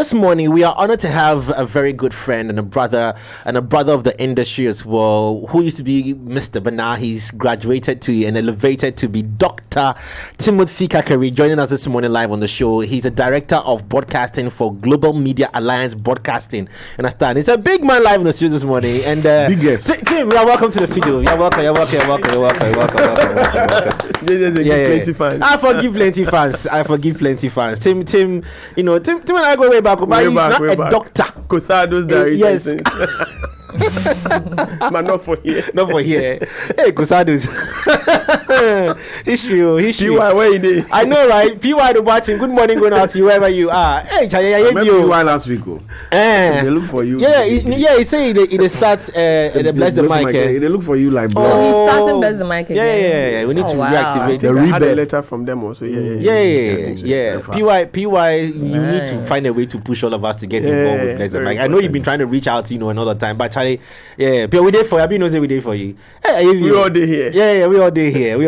this morning we are honored to have a very good friend and a brother of the industry as well, who used to be Mr. but now he's graduated to and elevated to be Dr. Timothy Kakari, joining us this morning live on the show. He's a director of broadcasting for Global Media Alliance Broadcasting. Understand? He's a big man live in the studio this morning. And biggest. Tim, you're welcome to the studio. You're welcome. Plenty fans. I forgive plenty fans. Tim, you know, Tim and I go way back, but he's not a doctor. Cosado's diary. Yes. But not for here. Hey, Cosado's. History. PY, where you did? I know, right? PY the Martin. Good morning going out to you wherever you are. Hey, Charlie, I met you last week. They look for you. Yeah, he say it starts they bless the mic. They look for you like blood. He's starting bless the mic again. Yeah. We need to reactivate. I had a letter from them also. Yeah. PY, you need to find a way to push all of us to get involved with bless the mic. I know you've been trying to reach out, another time, but Charlie, we there for you. I've been we there for you. Hey, we all day here. Yeah, we all day here.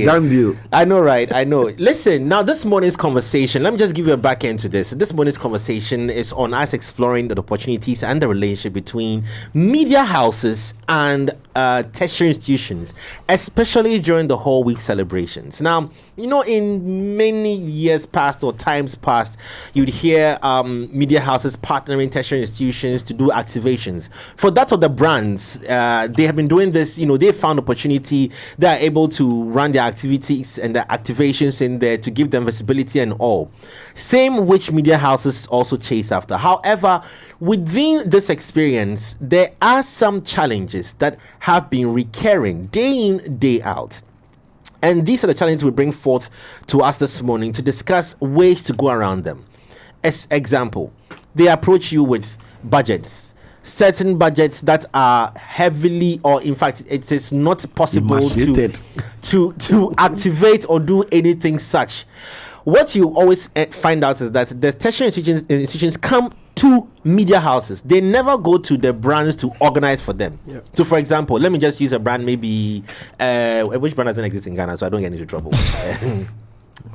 Damn deal. I know, right? I know. Listen, now this morning's conversation, let me just give you a back end to this. This morning's conversation is on us exploring the opportunities and the relationship between media houses and tertiary institutions, especially during the whole week celebrations. Now, in many years past or times past, you'd hear media houses partnering tertiary institutions to do activations. For that of the brands, they have been doing this, they found opportunity. They are able to run their activities and the activations in there to give them visibility and all. Same which media houses also chase after. However, within this experience, there are some challenges that have been recurring day in, day out. And these are the challenges we bring forth to us this morning to discuss ways to go around them. As example, they approach you with budgets. Certain budgets that are heavily, or in fact, it is not possible to activate or do anything such. What you always find out is that the tertiary institutions come to media houses. They never go to the brands to organize for them. Yep. So, for example, let me just use a brand, maybe which brand doesn't exist in Ghana, so I don't get into trouble.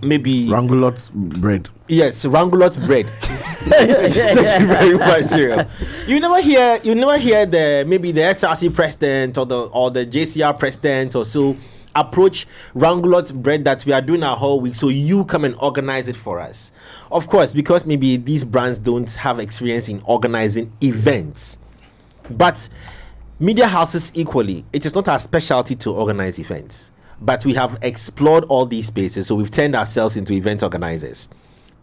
Maybe Rangulot's bread. Yes, Rangulot's bread. Thank you very much, Cyril. You never hear the SRC president or the JCR president or so approach Rangulot's bread that we are doing our whole week, so you come and organize it for us. Of course, because maybe these brands don't have experience in organizing events. But media houses equally, it is not our specialty to organize events. But we have explored all these spaces, so we've turned ourselves into event organizers.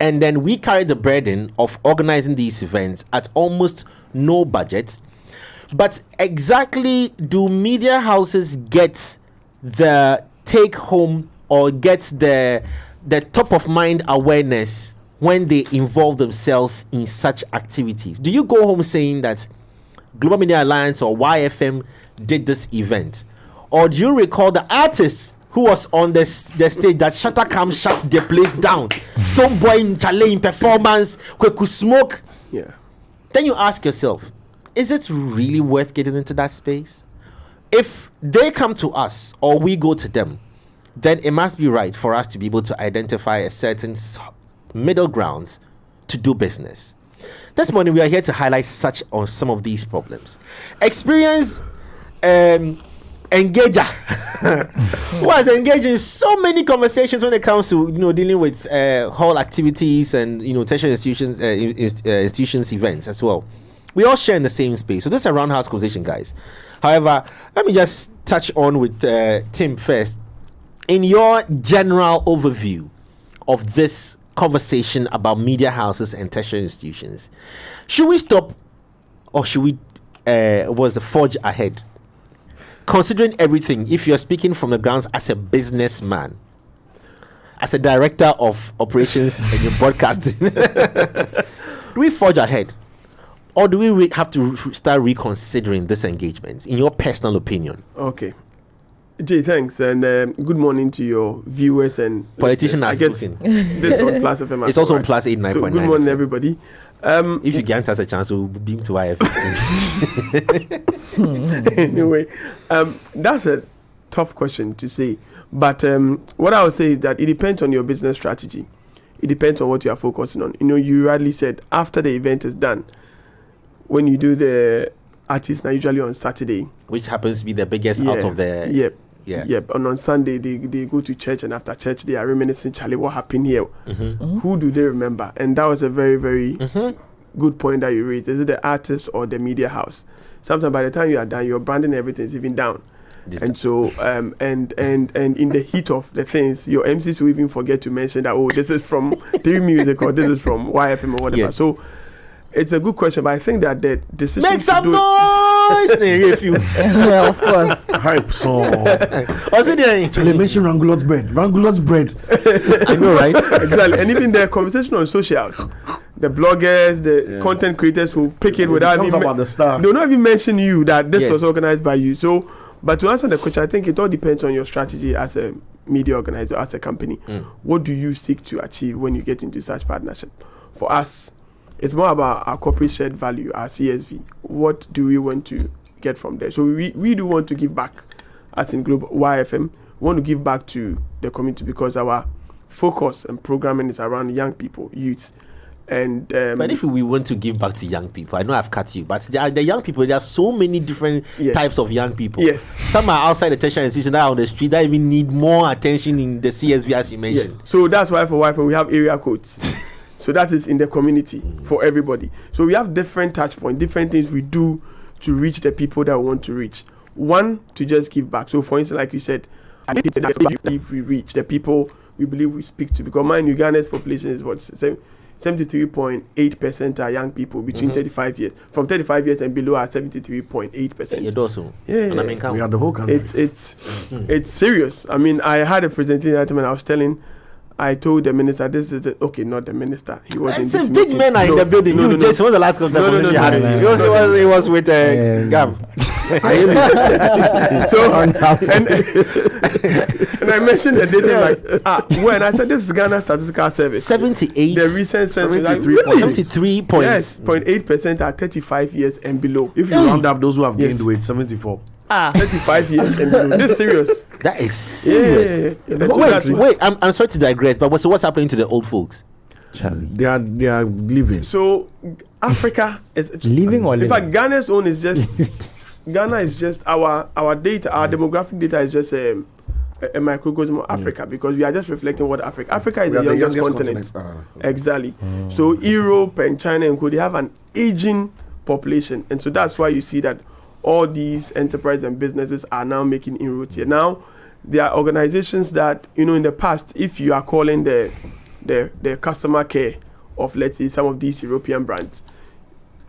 And then we carry the burden of organizing these events at almost no budget. But exactly, do media houses get the take home or get the top of mind awareness when they involve themselves in such activities? Do you go home saying that Global Media Alliance or YFM did this event? Or do you recall the artist who was on the stage that Shattercam shut the place down? Stoneboy in Chalet in performance, Kweku Smoke. Yeah. Then you ask yourself, is it really worth getting into that space? If they come to us or we go to them, then it must be right for us to be able to identify a certain middle grounds to do business. This morning we are here to highlight some of these problems. Experience engager who has engaged in so many conversations when it comes to dealing with hall activities and tertiary institutions events as well. We all share in the same space, so this is a roundhouse conversation, guys. However, let me just touch on with Tim first. In your general overview of this conversation about media houses and tertiary institutions, should we stop or should we forge ahead? Considering everything, if you're speaking from the grounds as a businessman, as a director of operations in broadcasting, do we forge ahead? Or do we have to start reconsidering this engagement, in your personal opinion? Okay. Jay, thanks. And good morning to your viewers and politician has spoken. This on Plus FM. It's also on Plus 89.9. So good morning, everybody. If you grant us a chance, we'll beam to IF. Anyway, that's a tough question to say. But what I would say is that it depends on your business strategy. it depends on what you are focusing on. You rightly said, after the event is done, when you do the artists are usually on Saturday, which happens to be the biggest out of the. Yep. And on Sunday they go to church, and after church they are reminiscing, Charlie, what happened here? Who do they remember? And that was a very, very good point that you raised. Is it the artist or the media house? Sometimes by the time you are done, your branding, everything is even down. And so and in the heat of the things, your MCs will even forget to mention that, this is from 3 Music or this is from YFM or whatever. Yeah. So it's a good question, but I think that the decision Make some noise! Well, of course. Hype song. What's it doing? They mention Rangulot's bread. I know, right? Exactly. And even the conversation on socials, the bloggers, the content creators who pick it without even about the star. they'll not even mention you that this Yes. was organized by you. So, but to answer the question, I think it all depends on your strategy as a media organizer, as a company. What do you seek to achieve when you get into such partnership? For us, it's more about our corporate shared value, our CSV. What do we want to get from there? So we do want to give back, as in Global YFM. We want to give back to the community because our focus and programming is around young people, youth. And but if we want to give back to young people, I know I've cut you, but the young people, there are so many different types of young people. Yes. Some are outside the tertiary institution, that are on the street, that even need more attention in the CSV, as you mentioned. Yes. So that's why for YFM we have area codes. So that is in the community for everybody. So we have different touch points, different things we do to reach the people that we want to reach. One, to just give back. So for instance, like you said, if we reach the people we believe we speak to, because mind you, Ghana's population is what, 73.8% are young people between 35 years. From 35 years and below are 73.8%. You do so. Yeah. We are the whole country. It's serious. I mean, I had a presentation item and I told the minister, this is it. Okay, not the minister. He was in this big meeting. men are in the building. No, Just was the last conversation you had. It was with Gav. So, and I mentioned the data when I said this is Ghana Statistical Service. 78. The recent census, 73 points. Yes, 0.8% are 35 years and below. If you round up those who have gained weight, 74. 35 years and below. This is serious. That is serious. Wait, I'm sorry to digress, but what's happening to the old folks? Charlie. They are living. So Africa is Living or in living? fact, Ghana's own is just Ghana is just our data, our demographic data is just a microcosm of Africa, because we are just reflecting what Africa is the youngest continent. Exactly. So Europe and China and they have an aging population, and so that's why you see that all these enterprises and businesses are now making inroads here. Now, there are organizations that, in the past, if you are calling the customer care of, let's say, some of these European brands,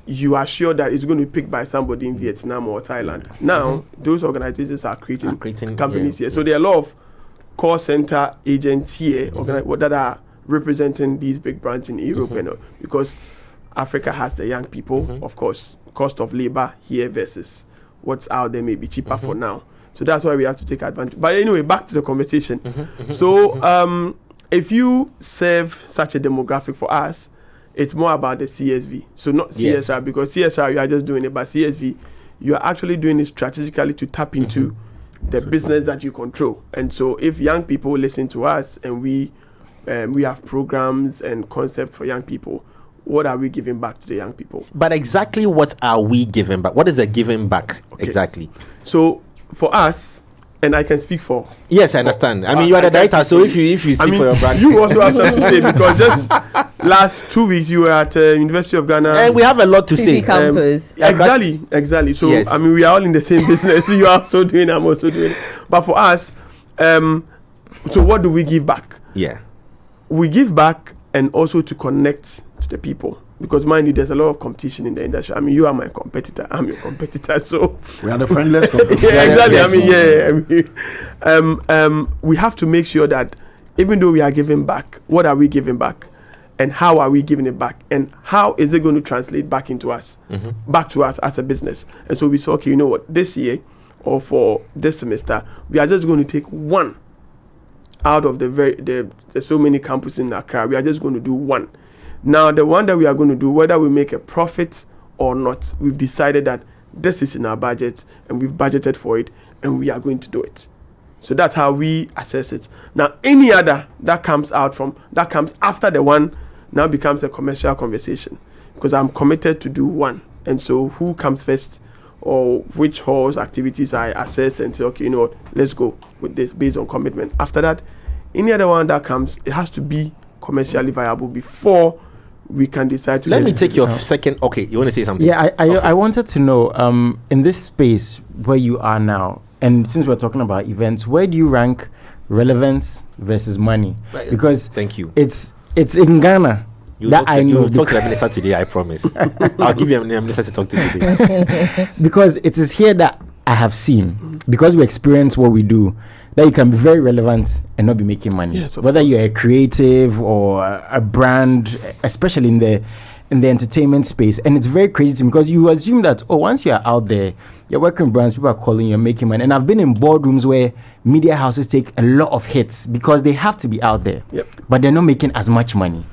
you are sure that it's going to be picked by somebody in Vietnam or Thailand. Now, those organizations are creating companies here. So there are a lot of call center agents here that are representing these big brands in Europe, because Africa has the young people, of course. Cost of labor here versus what's out there may be cheaper for now. So that's why we have to take advantage. But anyway, back to the conversation. So if you serve such a demographic for us, it's more about the CSV. So not CSR, because CSR, you are just doing it, but CSV, you are actually doing it strategically to tap into the business that you control. And so if young people listen to us and we have programs and concepts for young people, what are we giving back to the young people? But exactly what are we giving back? What is the giving back exactly? So for us, and I can speak for. Yes, I understand. I mean, you are the director, so if you speak for your brand, you also have something to say, because just last 2 weeks you were at University of Ghana, and we have a lot to say. Campus. Exactly. So yes. I mean, we are all in the same business. You are also doing, I'm also doing. But for us, so what do we give back? Yeah, we give back, and also to connect to the people, because mind you, there's a lot of competition in the industry. I mean, you are my competitor, I'm your competitor, so we are the friendless competition. Exactly. I mean, we have to make sure that even though we are giving back, what are we giving back, and how are we giving it back, and how is it going to translate back into us, back to us as a business? And so we said, okay, you know what, this year or for this semester, we are just going to take one out of there's so many campuses in Accra. We are just going to do one. Now, the one that we are going to do, whether we make a profit or not, we've decided that this is in our budget, and we've budgeted for it, and we are going to do it. So that's how we assess it. Now, any other that comes after the one now becomes a commercial conversation, because I'm committed to do one. And so who comes first, or which halls activities I assess and say, okay, you know what, let's go with this based on commitment. After that, any other one that comes, it has to be commercially viable before we can decide to. Let me take your second. Okay, you want to say something? Yeah, Okay. I wanted to know, in this space where you are now, and since we're talking about events, where do you rank relevance versus money? Right. Because Thank you. It's in Ghana that I know. You'll talk to the minister today, I promise. I'll give you a minister to talk to today. Because it is here that I have seen, because we experience what we do, that you can be very relevant and not be making money. Yes, whether course. you're a creative or a brand, especially in the entertainment space. And it's very crazy to me, because you assume that, once you're out there, you're working with brands, people are calling, you're making money. And I've been in boardrooms where media houses take a lot of hits because they have to be out there, but they're not making as much money.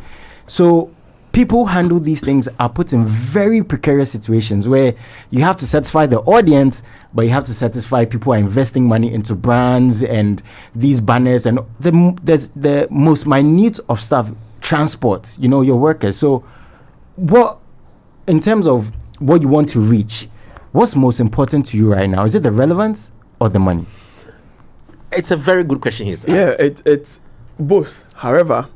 So people who handle these things are put in very precarious situations where you have to satisfy the audience, but you have to satisfy people who are investing money into brands and these banners and the most minute of stuff, transport, your workers. So what, in terms of what you want to reach, what's most important to you right now? Is it the relevance or the money? It's a very good question here. Yeah, it's both. However,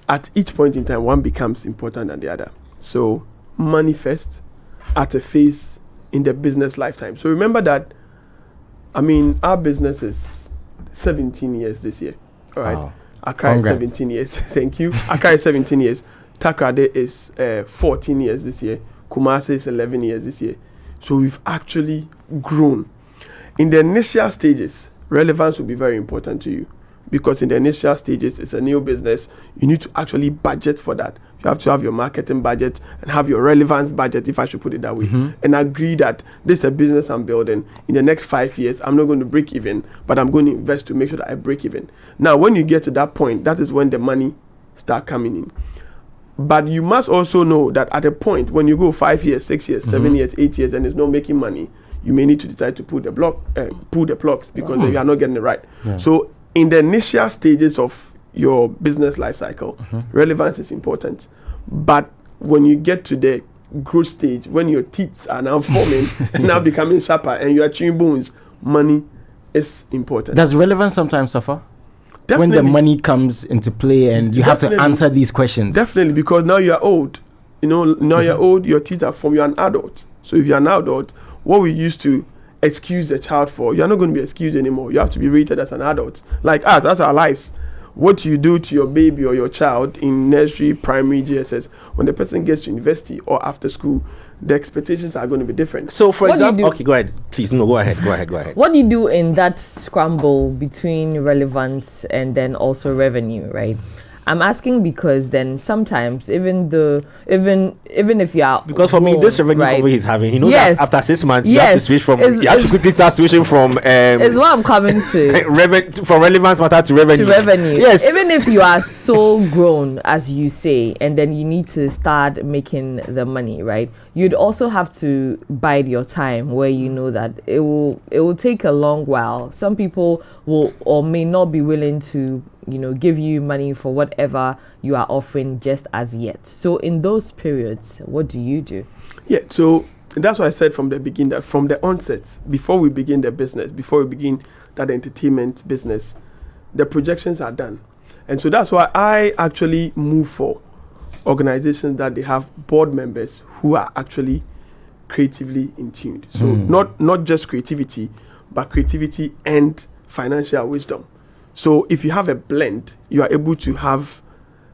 at each point in time, one becomes important than the other. So money first at a phase in the business lifetime. So remember that, our business is 17 years this year. All right. Wow. Accra is 17 years. Thank you. Accra is 17 years. Takrade is 14 years this year. Kumasi is 11 years this year. So we've actually grown. In the initial stages, relevance will be very important to you, because in the initial stages, it's a new business. You need to actually budget for that. You have to have your marketing budget and have your relevance budget, if I should put it that way, and agree that this is a business I'm building. In the next 5 years, I'm not going to break even, but I'm going to invest to make sure that I break even. Now, when you get to that point, that is when the money start coming in. But you must also know that at a point when you go 5 years, 6 years, 7 years, 8 years, and it's not making money, you may need to decide to pull the plugs, because you are not getting it right. Yeah. So in the initial stages of your business life cycle, relevance is important. But when you get to the growth stage, when your teeth are now forming, now becoming sharper, and you are chewing bones, money is important. Does relevance sometimes suffer? Definitely. When the money comes into play and you have to answer these questions. Definitely, because now you're old. Now you're old, your teeth are formed, you're an adult. So if you're an adult, what we used to excuse the child for, you're not going to be excused anymore. You have to be rated as an adult. Like us, that's our lives. What you do to your baby or your child in nursery, primary, GSS, when the person gets to university or after school, the expectations are going to be different. So, for example, okay, go ahead. Please, no, go ahead. What do you do in that scramble between relevance and then also revenue, right? I'm asking because then sometimes even if you are, because for me this revenue cover he's having, he knows that after 6 months you have to switch from you have to quickly start switching from is what I'm coming to from relevance matter to revenue. Yes, even if you are so grown as you say, and then you need to start making the money, right? You'd also have to bide your time, where you know that it will take a long while. Some people will or may not be willing to give you money for whatever you are offering just as yet. So in those periods, what do you do? Yeah, so that's why I said from the beginning that from the onset, before we begin the business, before we begin that entertainment business, the projections are done. And so that's why I actually move for organizations that they have board members who are actually creatively in tuned. So not just creativity, but creativity and financial wisdom. So if you have a blend, you are able to have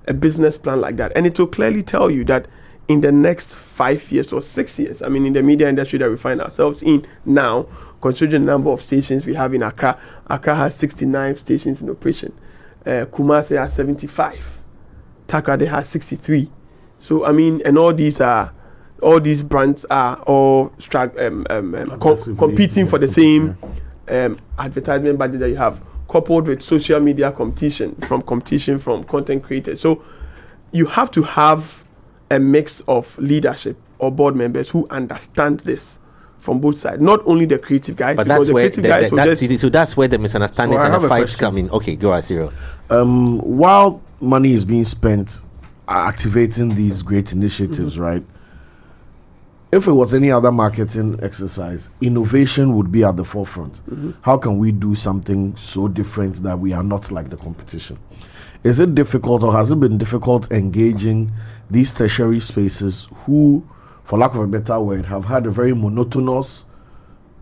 a business plan like that. And it will clearly tell you that in the next 5 years or 6 years, in the media industry that we find ourselves in now, considering the number of stations we have in Accra, Accra has 69 stations in operation. Kumasi has 75. Takrade has 63. So, and all these brands are all competing for the same advertisement budget that you have, coupled with social media competition from content creators. So you have to have a mix of leadership or board members who understand this from both sides, not only the creative guys, But because that's the where creative guys will just so that's where the misunderstandings So I and have the a fights question. come in. Okay, go ahead, Cyril. While money is being spent activating these great initiatives, right? If it was any other marketing exercise, innovation would be at the forefront. How can we do something so different that we are not like the competition? Is it difficult, or has it been difficult engaging these tertiary spaces who, for lack of a better word, have had a very monotonous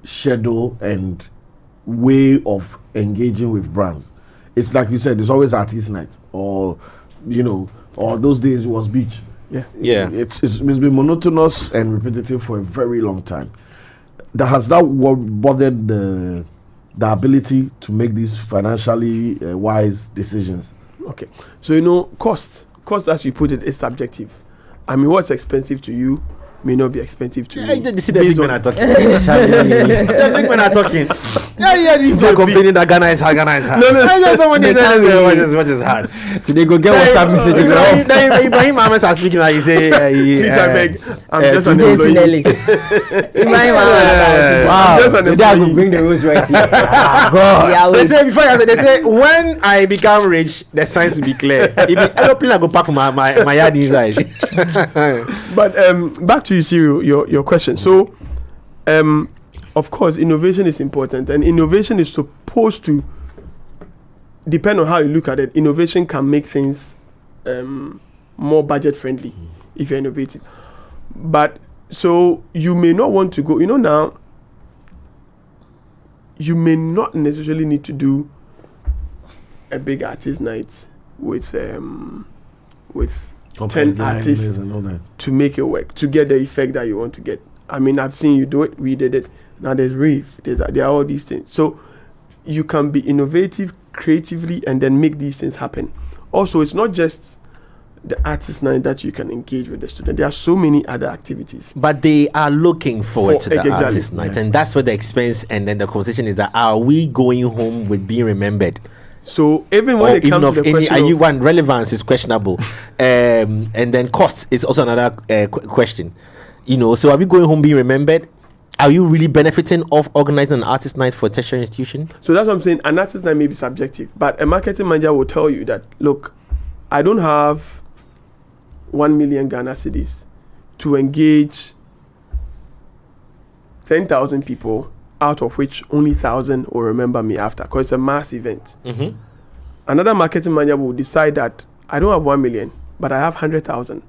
schedule and way of engaging with brands? It's like you said, it's always artist night, or or those days it was beach. Yeah. It's been monotonous and repetitive for a very long time. Has that bothered the ability to make these financially wise decisions? Okay, so cost as you put it is subjective. I mean, what's expensive to you may not be expensive to Yeah, you. you see the big based men on- are talking. The big men are talking. Yeah, people are complaining that Ghana is hard. No. Someone is what is hard. Today go get WhatsApp messages. Ibrahim Ahmed are speaking like he say. Please, I beg. I'm just an Jason employee. Ellie. Ibrahim Ahmed. Wow. Just an Today I go employee. bring the rose right here. God. Yeah, They wait. say before they say when I become rich, the signs will be clear. If the aeroplane I go park my yard inside. But back to you, Cyril, your question. So, of course, innovation is important, and innovation is supposed to depend on how you look at it. Innovation can make things more budget friendly if you're innovative. But so you may not want to go. Now you may not necessarily need to do a big artist night with 10 artists And all that. to make it work, to get the effect that you want to get. I mean, I've seen you do it. We did it. Now there's rave. There are all these things. So you can be innovative creatively and then make these things happen. Also, it's not just the artist night that you can engage with the student. There are so many other activities. But they are looking forward to the Exactly. artist night, and that's where the expense and then the conversation is that are we going home with being remembered? So even Or when it even comes of to the any, question are you of, one relevance is questionable, and then cost is also another question. So are we going home being remembered? Are you really benefiting of organizing an artist night for a tertiary institution? so that's what I'm saying. An artist night may be subjective, but a marketing manager will tell you that, look, I don't have 1 million Ghana cedis to engage 10,000 people, out of which only 1,000 will remember me after, because it's a mass event. Another marketing manager will decide that I don't have 1 million, but I have 100,000,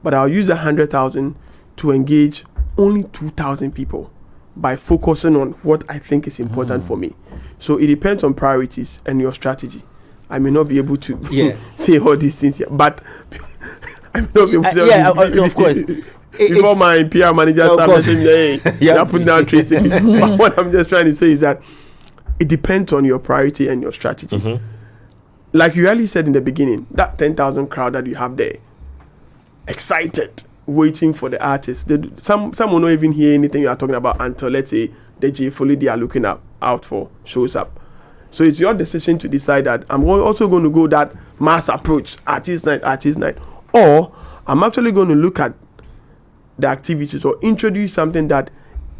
but I'll use 100,000 to engage only 2,000 people by focusing on what I think is important for me. So it depends on priorities and your strategy. I may not be able to say all these things here, but I may not be able to say all these no, of course. Before my PR manager of started course. saying, hey, you're putting down Tracy. But what I'm just trying to say is that it depends on your priority and your strategy. Like you really said in the beginning, that 10,000 crowd that you have there, excited, waiting for the artist. Some will not even hear anything you are talking about until, let's say, the J Foley they are looking out for shows up. So it's your decision to decide that I'm also going to go that mass approach, artist night, or I'm actually going to look at the activities or introduce something that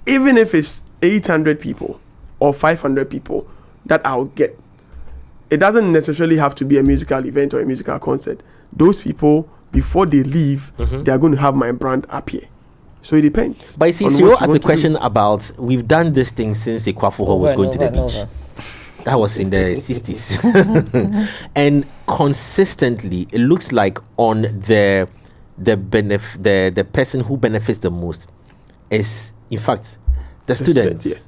even if it's 800 people or 500 people that I'll get, it doesn't necessarily have to be a musical event or a musical concert. Those people, before they leave, they are going to have my brand up here. So it depends. But you see, on Cyril what you asked the want to question about we've done this thing since Ekwafuho was going to the beach. That was in the 60s. And consistently, it looks like on the person who benefits the most is, in fact, the students. student,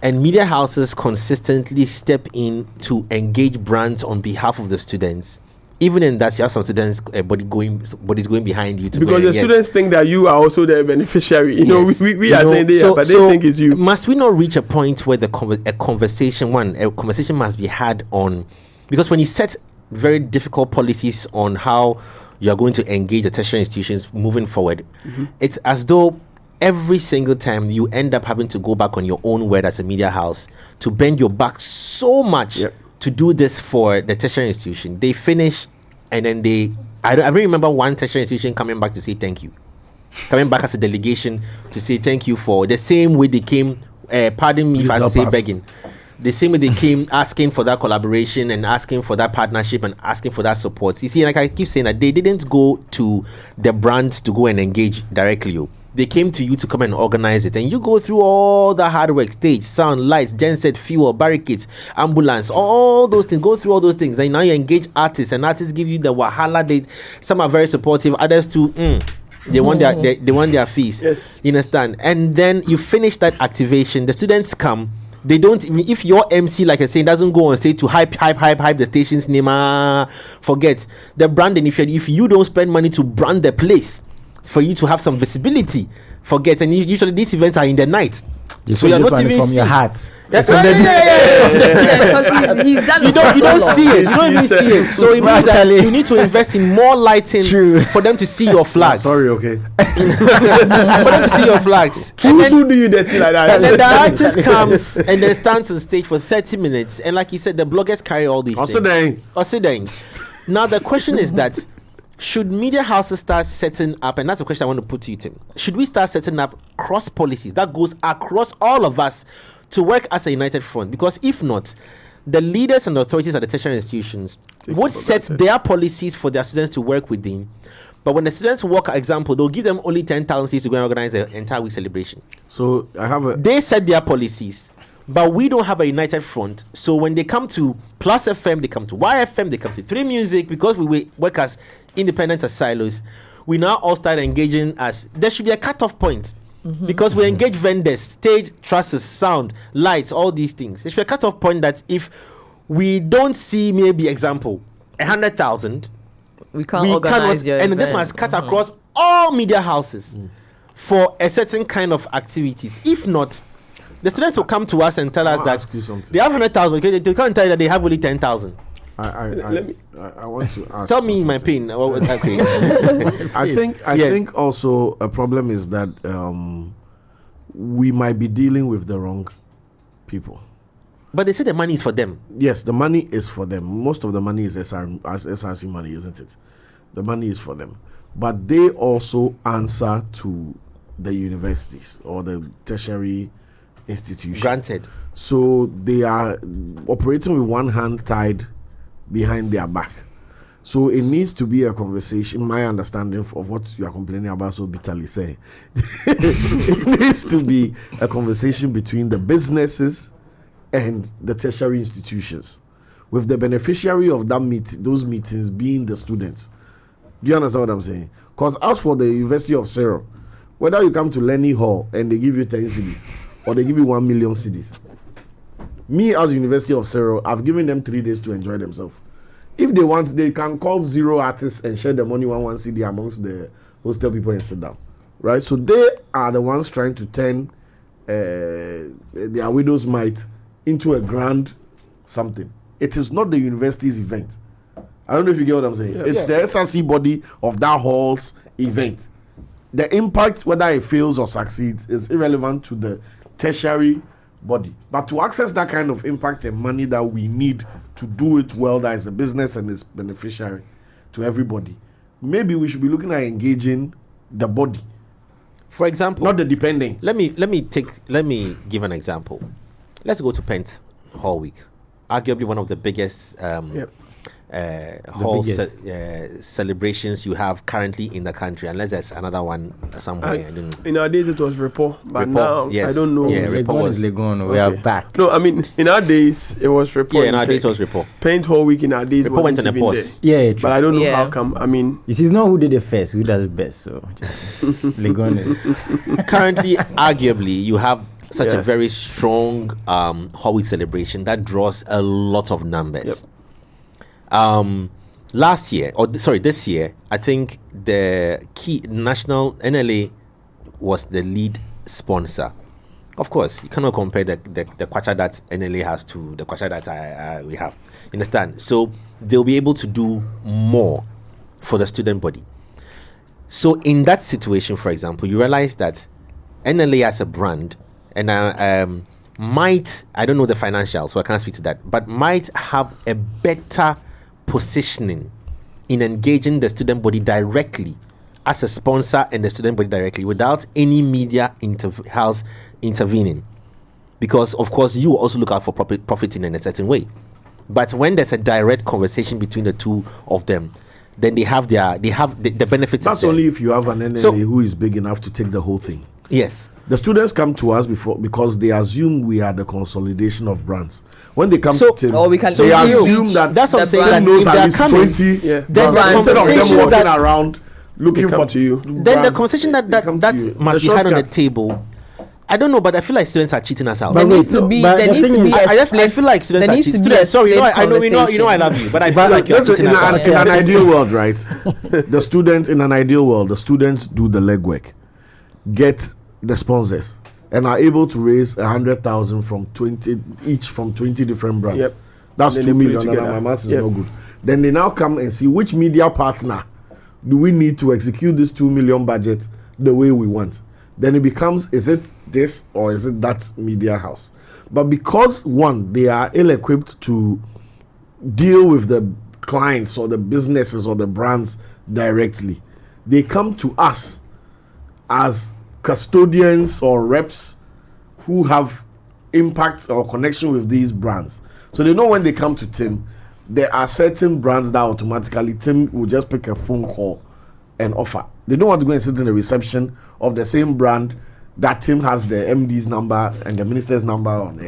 And media houses consistently step in to engage brands on behalf of the students. Even in that, you have some students, body's going behind you to Because the students think that you are also the beneficiary. You know, we are saying they are, but they think it's you. Must we not reach a point where a conversation must be had on, because when you set very difficult policies on how you are going to engage the tertiary institutions moving forward, it's as though every single time you end up having to go back on your own word as a media house to bend your back so much to do this for the tertiary institution. They finish and then I don't remember one tertiary institution coming back to say thank you. coming back as a delegation to say thank you for the same way they came. Pardon me if I say begging. The same way they came asking for that collaboration and asking for that partnership and asking for that support. You see, like I keep saying, that they didn't go to the brands to go and engage directly. They came to you to come and organize it, and you go through all the hard work: stage, sound, lights, genset, fuel, barricades, ambulance, all those things. Go through all those things. Then now you engage artists, and artists give you the wahala. Some are very supportive, others too. They want their fees. Yes. You understand? And then you finish that activation. The students come. They don't even, if your MC, like I say, doesn't go on stage to hype the station's name, forget the branding. If you don't spend money to brand the place for you to have some visibility, forget. And usually these events are in the night, so you're not even from your heart. Because he's done you don't see it. You don't even see it. So it means that you need to invest in more lighting for them to see your flags. Sorry, okay. For them to see your flags. Who do you dirty like that? And then the artist comes and then stands on stage for 30 minutes. And like you said, the bloggers carry all these things. Osideng. Now the question is that, should media houses start setting up, and that's a question I want to put to you, Tim. Should we start setting up cross policies that goes across all of us to work as a united front? Because if not, the leaders and the authorities at the tertiary institutions would set their policies for their students to work within. But when the students work, example, they'll give them only 10,000 cities to go and organize an entire week celebration. So they set their policies, but we don't have a united front. So when they come to Plus FM, they come to YFM, they come to 3 Music, because we work as independent as silos, we now all start engaging as there should be a cutoff point. Because we engage vendors, stage, trusses, sound, lights, all these things. There should be a cutoff point that if we don't see, maybe example, 100,000, we can't organize your and event. this must cut across all media houses for a certain kind of activities. If not, the students will come to us and tell us that they have 100,000. They can't tell you that they have only 10,000. I want to ask. Tell me my pain. Okay. I think also a problem is that we might be dealing with the wrong people. But they say the money is for them. Yes, the money is for them. Most of the money is SRC money, isn't it? The money is for them. But they also answer to the universities or the tertiary institutions. Granted. So they are operating with one hand tied behind their back. So it needs to be a conversation. My understanding of what you are complaining about so bitterly saying, it needs to be a conversation between the businesses and the tertiary institutions, with the beneficiary of those meetings being the students. Do you understand what I'm saying? Because as for the University of Cyril, whether you come to Lenny Hall and they give you 10 cities or they give you 1 million cities, me as University of Cyril, I've given them 3 days to enjoy themselves. If they want, they can call 0 artists and share the money 1 CD amongst the hostel people and sit down, right? So they are the ones trying to turn their widow's mite into a grand something. It is not the university's event. I don't know if you get what I'm saying. It's the SRC body of that hall's event. The impact, whether it fails or succeeds, is irrelevant to the tertiary body. But to access that kind of impact and money that we need to do it well, that is a business and is beneficiary to everybody, maybe we should be looking at engaging the body. For example, not the dependent. Let me give an example. Let's go to Pent Hall Week, arguably one of the biggest celebrations you have currently in the country, unless there's another one somewhere. I don't know. In our days it was Repo, but now I don't know. Yeah, Repo was Legon. We are back. No, I mean in our days it was Repo. Yeah, in our days it was Repo. Paint Whole Week in our days Repo went on a pause. Yeah, but I don't know how come. I mean, this is not who did it first, who does it best. So Legon is currently, arguably, you have such a very strong Hall Week celebration that draws a lot of numbers. This year, I think the key national NLA was the lead sponsor. Of course, you cannot compare the kwacha that NLA has to the kwacha that we have. You understand? So they'll be able to do more for the student body. So in that situation, for example, you realize that NLA as a brand, and might, I don't know the financials, so I can't speak to that, but might have a better positioning in engaging the student body directly as a sponsor and the student body directly without any media house intervening. Because, of course, you also look out for profiting in a certain way. But when there's a direct conversation between the two of them, then they have the benefits. That's only if you have an NNA who is big enough to take the whole thing. Yes. The students come to us because they assume we are the consolidation of brands. When they come to Tim, they assume that that's what I'm saying. Tim knows at least 20 then brands. Instead of them walking around looking for to you. Then brands, the conversation that must be had on the table. I don't know, but I feel like students are cheating us out. There needs to be I feel like students are cheating. Sorry, I love you, but I feel like you're cheating us out. In an ideal world, right? The students do the legwork, get the sponsors, and are able to raise 100,000 from 20 different brands. Yep. That's 2 million. My math is not good. Then they now come and see which media partner do we need to execute this 2 million budget the way we want. Then it becomes, is it this or is it that media house? But because, one, they are ill-equipped to deal with the clients or the businesses or the brands directly, they come to us as custodians or reps who have impact or connection with these brands. So they know when they come to Tim, there are certain brands that automatically Tim will just pick a phone call and offer. They don't want to go and sit in the reception of the same brand that Tim has the MD's number and the minister's number on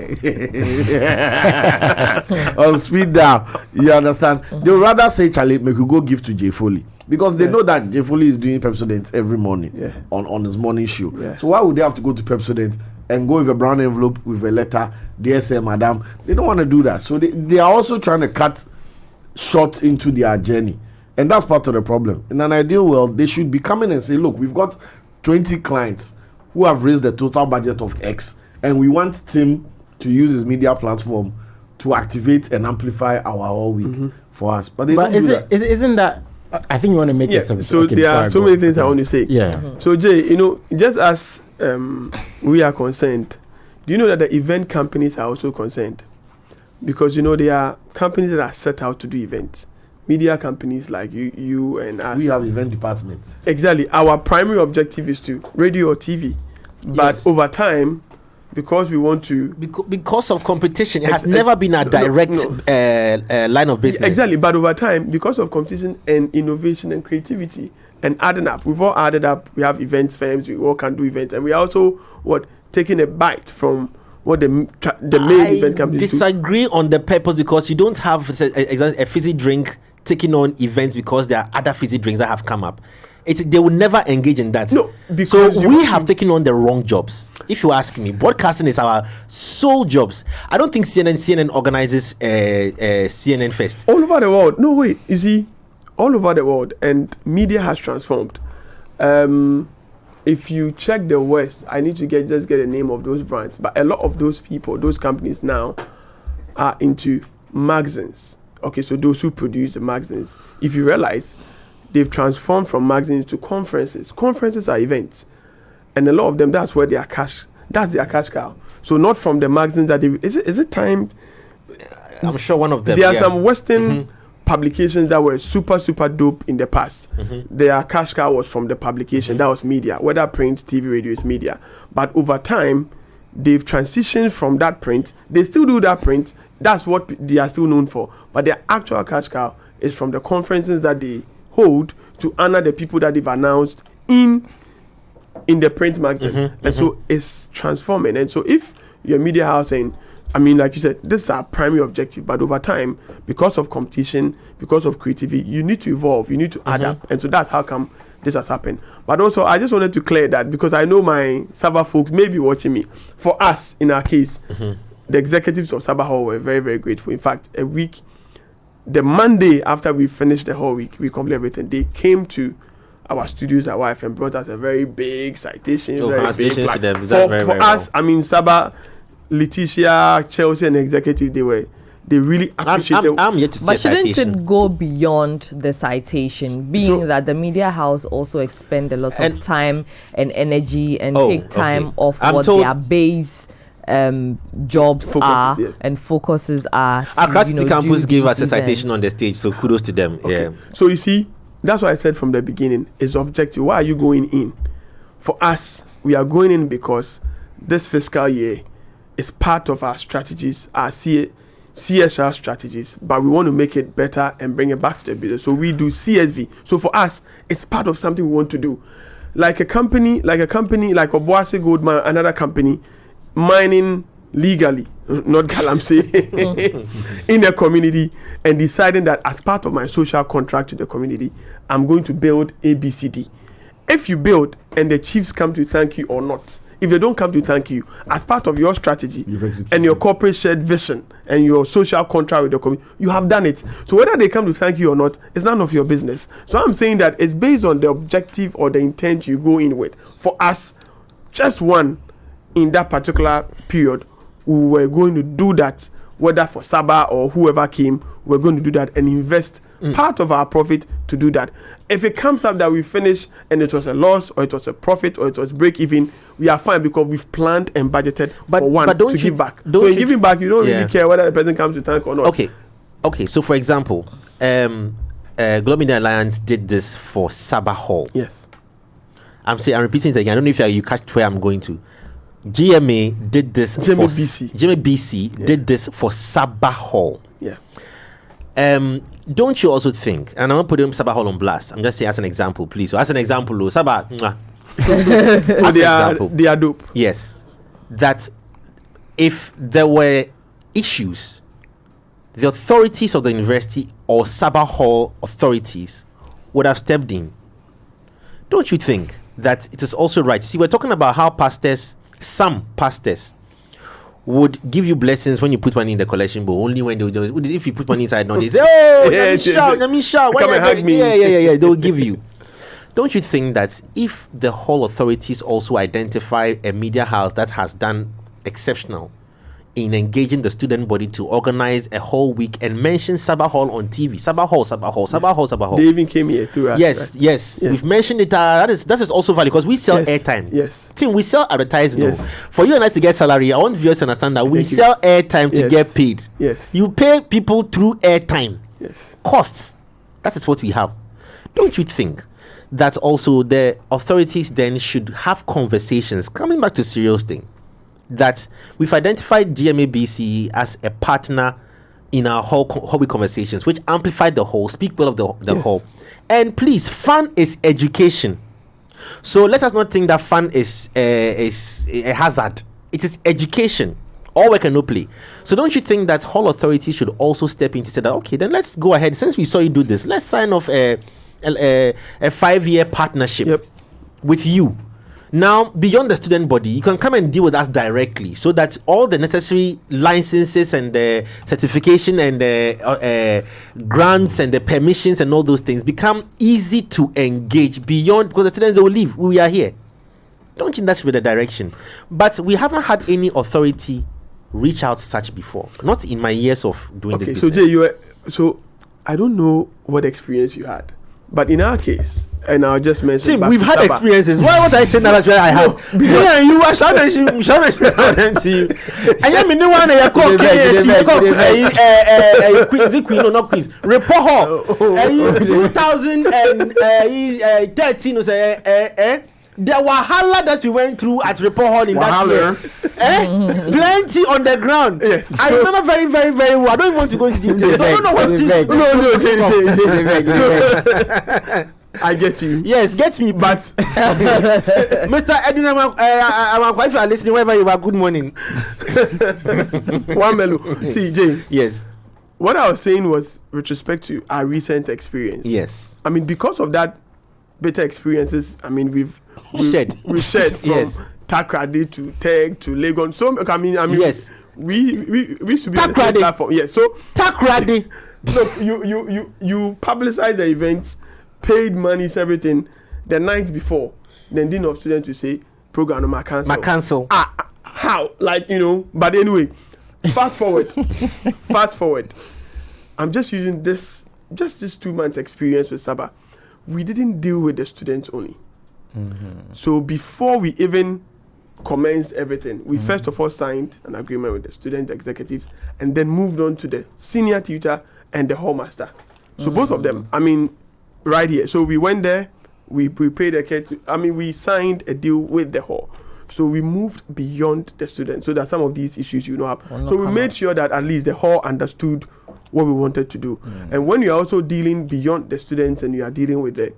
speed down. You understand? They would rather say, Charlie, we could go give to Jay Foley. Because they know that Jay Foley is doing Pepsodent every morning on his morning show. Yeah. So why would they have to go to Pepsodent and go with a brown envelope with a letter, dear sir, madam? They don't want to do that. So they are also trying to cut short into their journey. And that's part of the problem. In an ideal world, they should be coming and say, look, we've got 20 clients who have raised the total budget of X, and we want Tim to use his media platform to activate and amplify our all week for us. But don't do that. Isn't that... I think you want to make it something. So there are so many things I want to say. Yeah. So Jay, just as we are concerned, do you know that the event companies are also concerned? Because there are companies that are set out to do events. Media companies like you and us. We have event departments. Exactly. Our primary objective is to radio or TV. But over time, because we want to... Because of competition, it has never been a direct line of business. Exactly. But over time, because of competition and innovation and creativity and adding up, we've all added up. We have events firms. We all can do events. And we are also, taking a bite from what the main event companies do. I disagree on the purpose, because you don't have a fizzy drink taking on events because there are other fizzy drinks that have come up. They will never engage in that. No, because we have taken on the wrong jobs. If you ask me, broadcasting is our sole jobs. I don't think CNN organizes CNN Fest. All over the world. No, wait. You see, all over the world, and media has transformed. If you check the West, I need to get the name of those brands. But a lot of those people, those companies now are into magazines. Okay, so those who produce the magazines, if you realize, they've transformed from magazines to conferences. Conferences are events, and a lot of them, that's where their cash cow. So not from the magazines that is it timed? I'm sure one of them. There are some Western publications that were super dope in the past. Their cash cow was from the publication. That was media, whether print, TV, radio is media. But over time, they've transitioned from that print. They still do that print. That's what they are still known for. But their actual cash cow is from the conferences that they hold to honor the people that they've announced in the print magazine. And so it's transforming. And so if you're a media house, and like you said, this is our primary objective, but over time, because of competition, because of creativity, you need to evolve, you need to adapt. And so that's how come this has happened. But also, I just wanted to clear that, because I know my Sabah folks may be watching me. For us, in our case, the executives of Sabah Hall were very, very grateful. In fact, the Monday after we finished the whole week, we completed everything, they came to our studios at YF and brought us a very big citation. Very big to them. For us, Sabah, Letitia, Chelsea, and executive, they really appreciated. I'm yet to see. But shouldn't it go beyond the citation, being that the media house also expend a lot of time and energy and take time off what their base jobs are and focuses are. Accra City Campus gave us a citation on the stage, so kudos to them. Okay. So you see, that's why I said from the beginning, it's objective. Why are you going in? For us, we are going in because this fiscal year is part of our strategies, our CSR strategies, but we want to make it better and bring it back to the business. So we do CSV. So for us, it's part of something we want to do. Like a company like Obuasi Goldman, another company, mining legally, not Galamsey, in the community, and deciding that as part of my social contract to the community, I'm going to build ABCD. If you build and the chiefs come to thank you or not, if they don't come to thank you, as part of your strategy and your corporate shared vision and your social contract with the community, you have done it. So whether they come to thank you or not, it's none of your business. So I'm saying that it's based on the objective or the intent you go in with. For us, just one, in that particular period, we were going to do that, whether for Saba or whoever came, we're going to do that and invest part of our profit to do that. If it comes up that we finish and it was a loss or it was a profit or it was break even, we are fine because we've planned and budgeted for one to give back. So in giving back, you don't really care whether the person comes to thank or not. Okay. So for example, Global Media Alliance did this for Saba Hall. Yes. I'm repeating it again. I don't know if you catch where I'm going to. GMA did this GMA did this for Saba Hall. Yeah. Don't you also think, and I'm going to put Saba Hall on blast, I'm just saying as an example, please. So as an example, Saba, they are dope. Yes. That if there were issues, the authorities of the university or Saba Hall authorities would have stepped in. Don't you think that it is also right? See, we're talking about how some pastors would give you blessings when you put money in the collection, but only when if you put money inside, no, they say, "Oh, let me shout, come and hug me." Yeah, they will give you. Don't you think that if the whole authorities also identify a media house that has done exceptional in engaging the student body to organize a whole week and mention Saba Hall on TV, Saba Hall. They even came here too. Yes. We've mentioned it. That is also valid because we sell airtime. Yes. Team, we sell advertising. Yes. For you and I to get salary, I want viewers to understand that we sell airtime to get paid. Yes. You pay people through airtime. Yes. Costs. That is what we have. Don't you think that also the authorities then should have conversations, coming back to serious thing, that we've identified GMABC as a partner in our whole hobby conversations, which amplify the whole, speak well of the whole. And please, fun is education. So let us not think that fun is a hazard. It is education. All work and no play. So don't you think that whole authorities should also step in to say that, okay, then let's go ahead. Since we saw you do this, let's sign off a 5-year partnership with you. Now, beyond the student body, you can come and deal with us directly so that all the necessary licenses and the certification and the grants and the permissions and all those things become easy to engage beyond, because the students will leave. We are here. Don't you think that should be the direction? But we haven't had any authority reach out such before. Not in my years of doing this business. So Jay, so I don't know what experience you had. But in our case, and I'll just mention, Tim, we've had experiences. Why would I say that? That's where I have. Yeah, you are shouting to you. I am in the one that you quiz, quiz, no, not quiz. Report her. 2013 the wahala that we went through at Report Hall in that year. Plenty on the ground. Yes. I remember very, very, very well. I don't even want to go into details. So I don't know what No, I get you. Yes, get me, but Mr. Edwin, if you are listening, wherever you are, good morning. One melo. See, Jay. Yes. What I was saying was with respect to our recent experience. Yes. I mean, because of that better experiences, I mean, we've shed from Takrady to Teg to Legon. So I mean, yes, we should be on the same platform. Yes. So Takrady. Look, you publicize the events, paid monies, everything. The night before, then dean of students will say program ma cancel. How? Like, you know. But anyway, fast forward. I'm just using this 2 months experience with Saba. We didn't deal with the students only. So before we even commenced everything, we first of all signed an agreement with the student executives and then moved on to the senior tutor and the hall master. So both of them, I mean, right here. So we went there, we paid a kid. We signed a deal with the hall. So we moved beyond the students, so that some of these issues have. So we made sure that at least the hall understood what we wanted to do. And when you are also dealing beyond the students and you are dealing with the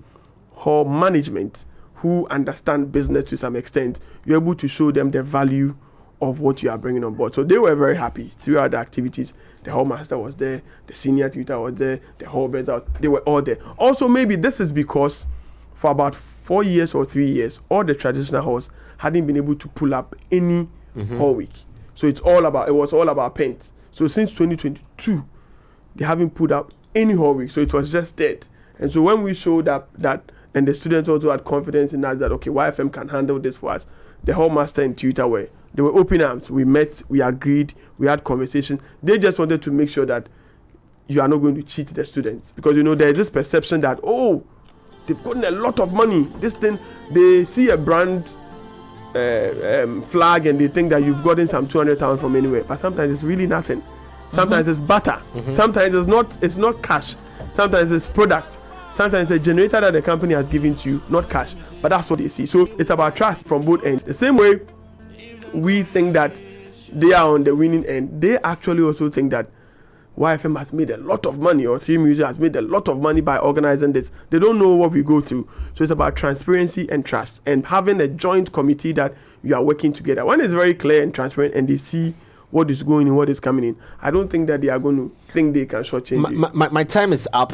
hall management who understand business to some extent, you're able to show them the value of what you are bringing on board. So they were very happy throughout the activities. The hall master was there, the senior tutor was there, the hall beds they were all there. Also, maybe this is because for about 4 years or 3 years, all the traditional halls hadn't been able to pull up any hall week. So it was all about paint. So since 2022, they haven't put up any hall week. So it was just dead. And so when we showed up that, and the students also had confidence in us that, okay, YFM can handle this for us, the hall master and tutor they were open arms. We met, we agreed, we had conversation. They just wanted to make sure that you are not going to cheat the students. Because, there is this perception that, they've gotten a lot of money. This thing, they see a brand flag and they think that you've gotten some 200,000 from anywhere. But sometimes it's really nothing. Sometimes it's butter. Sometimes it's not cash. Sometimes it's product. Sometimes it's a generator that the company has given to you, not cash. But that's what they see. So it's about trust from both ends. The same way we think that they are on the winning end, they actually also think that YFM has made a lot of money, or 3 Music has made a lot of money by organizing this. They don't know what we go through. So it's about transparency and trust, and having a joint committee that you are working together. When it's very clear and transparent and they see what is going in, what is coming in, I don't think that they are going to think they can shortchange you. My time is up.